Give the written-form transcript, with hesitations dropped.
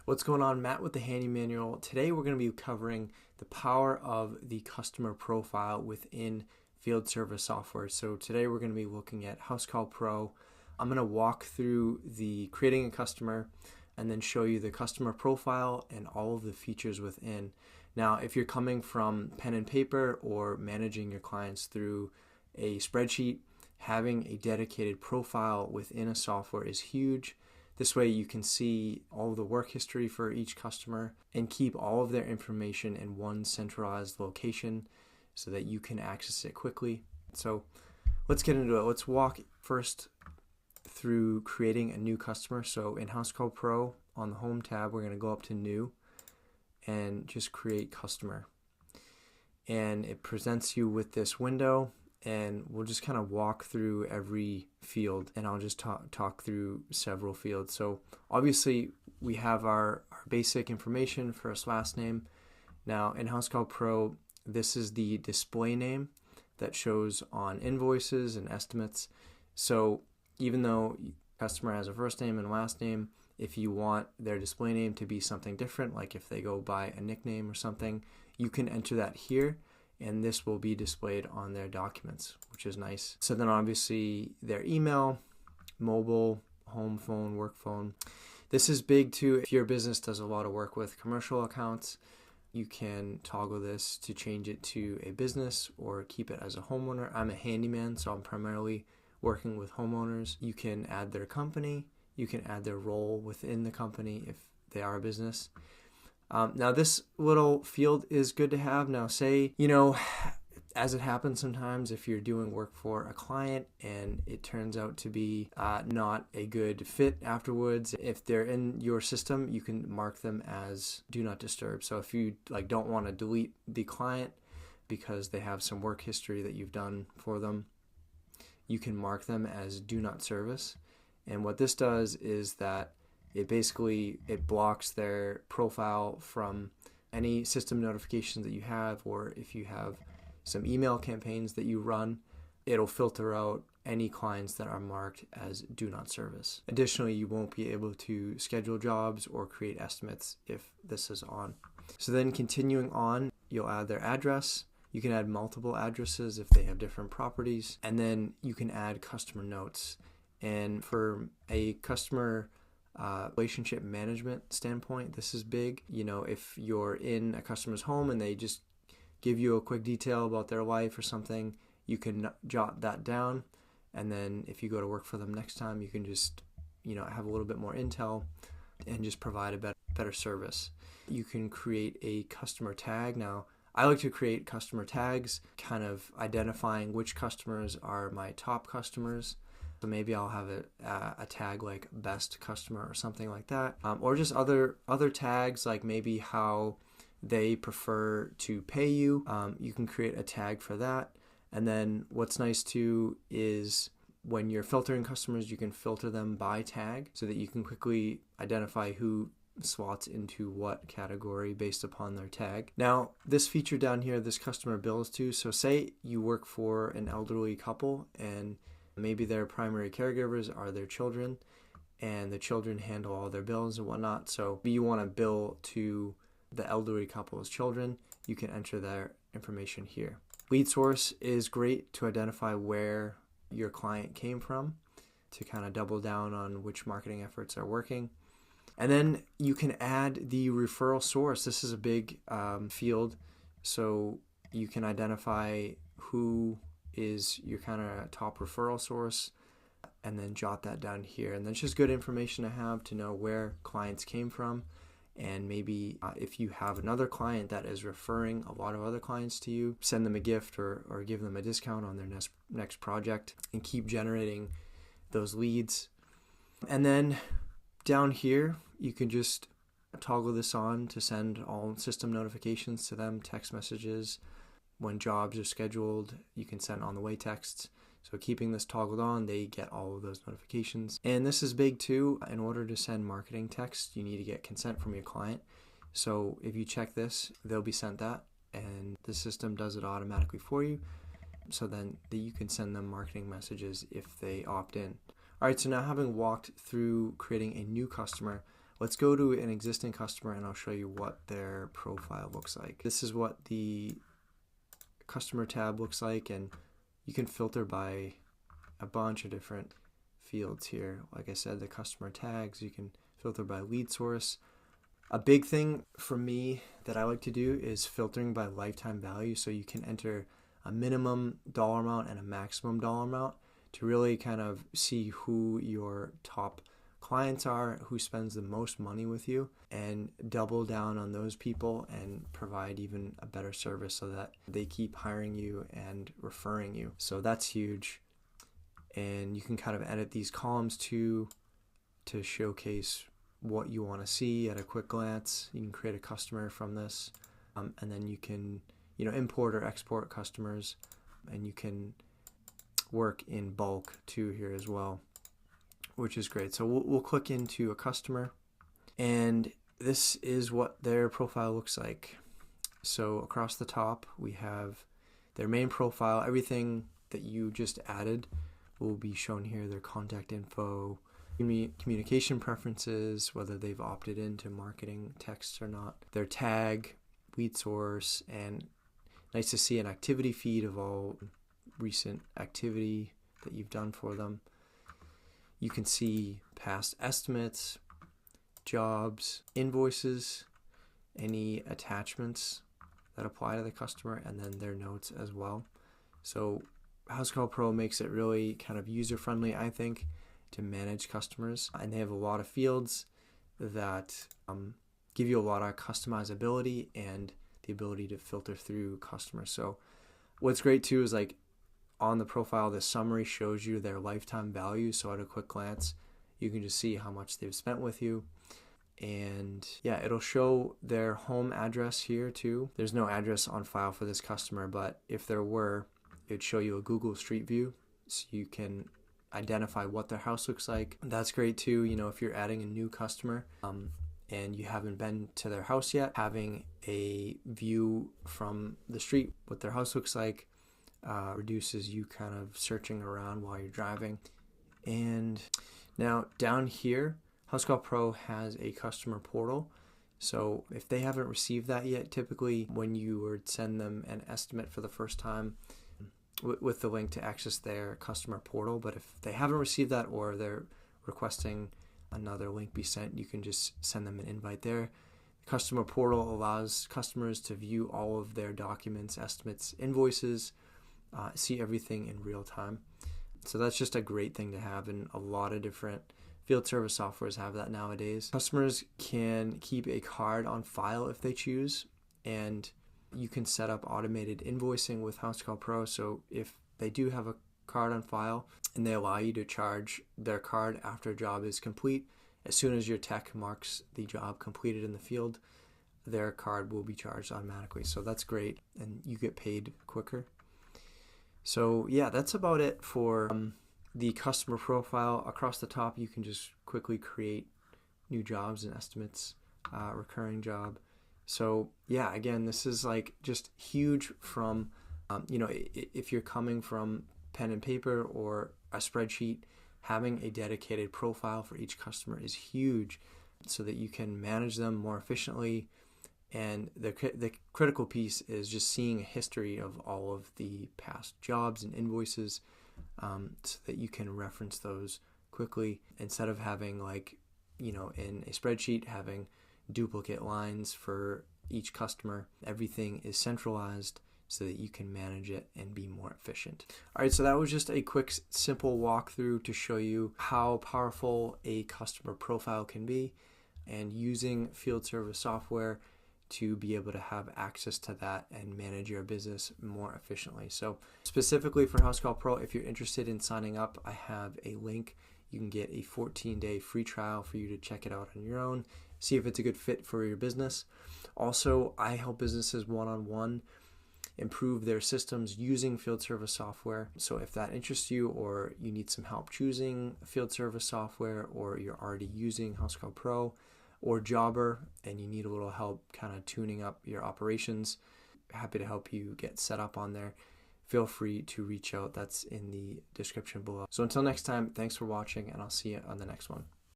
What's going on? Matt with the Handy Manual. Today we're going to be covering the power of the customer profile within field service software. So today we're going to be looking at Housecall Pro. I'm going to walk through the creating a customer and then show you the customer profile and all of the features within. Now, if you're coming from pen and paper or managing your clients through a spreadsheet, having a dedicated profile within a software is huge. This way you can see all of the work history for each customer and keep all of their information in one centralized location so that you can access it quickly. So let's get into it. Let's walk first through creating a new customer. So in Housecall Pro, on the Home tab, we're going to go up to New and just create customer. And it presents you with this window, and we'll just kind of walk through every field, and I'll just talk through several fields. So obviously we have our basic information, first, last name. Now in Housecall Pro, this is the display name that shows on invoices and estimates. So even though customer has a first name and last name, if you want their display name to be something different, like if they go by a nickname or something, you can enter that here, and this will be displayed on their documents, which is nice. So then obviously their email, mobile, home phone, work phone. This is big too. If your business does a lot of work with commercial accounts, you can toggle this to change it to a business or keep it as a homeowner. I'm a handyman, so I'm primarily working with homeowners. You can add their company. You can add their role within the company if they are a business. Now this little field is good to have. Now say, as it happens sometimes, if you're doing work for a client and it turns out to be not a good fit afterwards, if they're in your system, you can mark them as do not disturb. So if you don't want to delete the client because they have some work history that you've done for them, you can mark them as do not service. And what this does is that it blocks their profile from any system notifications that you have, or if you have some email campaigns that you run, it'll filter out any clients that are marked as do not service. Additionally, you won't be able to schedule jobs or create estimates if this is on. So then continuing on, you'll add their address. You can add multiple addresses if they have different properties, and then you can add customer notes. And for a customer relationship management standpoint, this is big. If you're in a customer's home and they just give you a quick detail about their life or something, you can jot that down, and then if you go to work for them next time, you can just have a little bit more intel and just provide a better service. You can create a customer tag. Now I like to create customer tags, kind of identifying which customers are my top customers. So maybe I'll have a tag like best customer or something like that, or just other tags like maybe how they prefer to pay you. You can create a tag for that. And then what's nice too is when you're filtering customers, you can filter them by tag so that you can quickly identify who slots into what category based upon their tag. Now, this feature down here, this customer bills too. So say you work for an elderly couple and maybe their primary caregivers are their children, and the children handle all their bills and whatnot. So if you want to bill to the elderly couple's children, you can enter their information here. Lead source is great to identify where your client came from, to kind of double down on which marketing efforts are working. And then you can add the referral source. This is a big field, so you can identify who is your kind of top referral source and then jot that down here. And that's just good information to have to know where clients came from. And maybe if you have another client that is referring a lot of other clients to you, send them a gift or give them a discount on their next project, and keep generating those leads. And then down here, you can just toggle this on to send all system notifications to them, text messages. When jobs are scheduled, you can send on the way texts. So keeping this toggled on, they get all of those notifications. And this is big too. In order to send marketing text, you need to get consent from your client. So if you check this, they'll be sent that, and the system does it automatically for you. So then you can send them marketing messages if they opt in. All right, so now having walked through creating a new customer, let's go to an existing customer and I'll show you what their profile looks like. This is what the customer tab looks like, and you can filter by a bunch of different fields here. Like I said, the customer tags, you can filter by lead source. A big thing for me that I like to do is filtering by lifetime value, so you can enter a minimum dollar amount and a maximum dollar amount to really kind of see who your top clients are, who spends the most money with you, and double down on those people and provide even a better service so that they keep hiring you and referring you. So that's huge. And you can kind of edit these columns to showcase what you want to see at a quick glance. You can create a customer from this, and then you can import or export customers, and you can work in bulk too here as well, which is great. So we'll click into a customer, and this is what their profile looks like. So across the top we have their main profile. Everything that you just added will be shown here: their contact info, communication preferences, whether they've opted into marketing texts or not, their tag, lead source, and nice to see an activity feed of all recent activity that you've done for them. You can see past estimates, jobs, invoices, any attachments that apply to the customer, and then their notes as well. So Housecall Pro makes it really kind of user-friendly, I think, to manage customers, and they have a lot of fields that give you a lot of customizability and the ability to filter through customers. So what's great too is, like, on the profile, the summary shows you their lifetime value. So at a quick glance, you can just see how much they've spent with you. And yeah, it'll show their home address here too. There's no address on file for this customer, but if there were, it'd show you a Google Street View, so you can identify what their house looks like. That's great too, if you're adding a new customer and you haven't been to their house yet, having a view from the street what their house looks like reduces you kind of searching around while you're driving. And now down here, Housecall Pro has a customer portal. So if they haven't received that yet, typically when you would send them an estimate for the first time with the link to access their customer portal, but if they haven't received that or they're requesting another link be sent, you can just send them an invite there. The customer portal allows customers to view all of their documents, estimates, invoices, see everything in real time. So that's just a great thing to have, and a lot of different field service softwares have that nowadays. Customers can keep a card on file if they choose, and you can set up automated invoicing with Housecall Pro. So if they do have a card on file and they allow you to charge their card after a job is complete, as soon as your tech marks the job completed in the field, their card will be charged automatically. So that's great, and you get paid quicker. So yeah, that's about it for the customer profile. Across the top, you can just quickly create new jobs and estimates, recurring job. So yeah, again, this is like just huge from, if you're coming from pen and paper or a spreadsheet, having a dedicated profile for each customer is huge so that you can manage them more efficiently. And the critical piece is just seeing a history of all of the past jobs and invoices, so that you can reference those quickly instead of having, like, in a spreadsheet, having duplicate lines for each customer. Everything is centralized so that you can manage it and be more efficient. All right, so that was just a quick, simple walkthrough to show you how powerful a customer profile can be, and using field service software to be able to have access to that and manage your business more efficiently. So specifically for Housecall Pro, if you're interested in signing up, I have a link. You can get a 14-day free trial for you to check it out on your own, see if it's a good fit for your business. Also, I help businesses one-on-one improve their systems using field service software. So if that interests you, or you need some help choosing field service software, or you're already using Housecall Pro or Jobber and you need a little help kind of tuning up your operations, happy to help you get set up on there. Feel free to reach out. That's in the description below. So until next time, thanks for watching, and I'll see you on the next one.